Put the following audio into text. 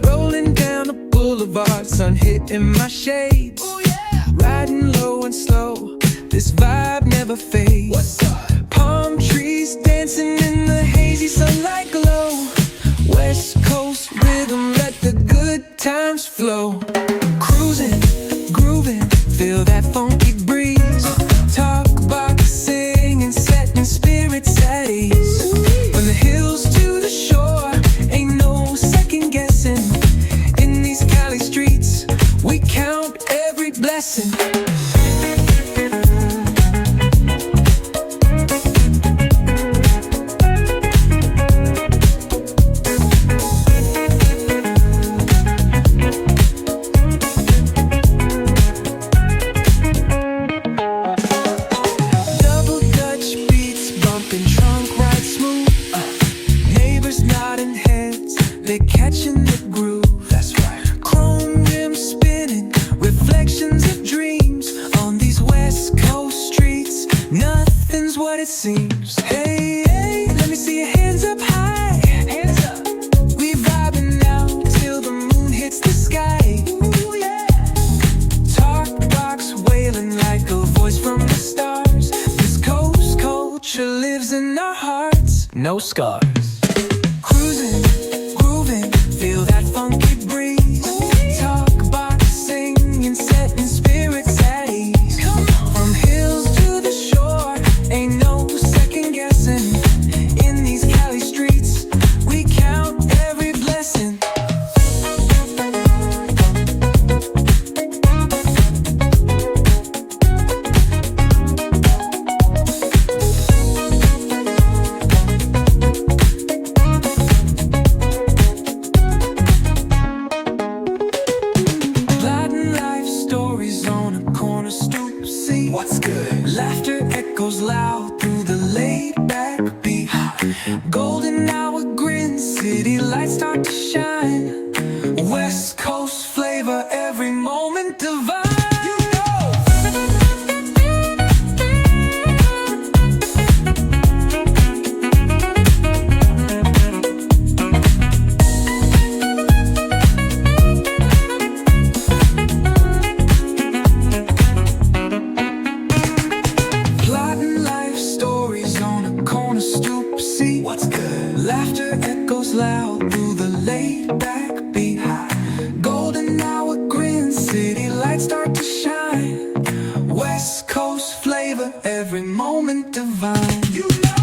Rolling down the boulevard, sun hitting my shades. Riding low and slow, this vibe never fades. Palm trees dancing in the hazy sunlight glow. West Coast rhythm, let the good times flow. Cruising, grooving, feel that funky breeze. Talk about singing, setting spirits at ease. From the hills to the shore, ain't no second guessing. In these Cali streets, we count every blessing. They're catching the groove, that's right. Chrome rims spinning, reflections of dreams. On these West Coast streets, nothing's what it seems. Hey, hey, let me see your hands up high. Hands up. We vibing now till the moon hits the sky. Ooh, yeah. Talk box wailing like a voice from the stars. This coast culture lives in our hearts, no scars. Cruising, feel that funky breeze. Talk about singing, setting spirits at ease. From hills to the shore, ain't no second guessing. In these Cali streets, we count every blessing. What's good? Laughter echoes loud through the laid-back beat. Golden hour grin, city lights start to shine. West Coast flavor, every moment divine. What's good? Laughter echoes loud through the laid-back beat. Golden hour grin, city lights start to shine. West Coast flavor, every moment divine. You know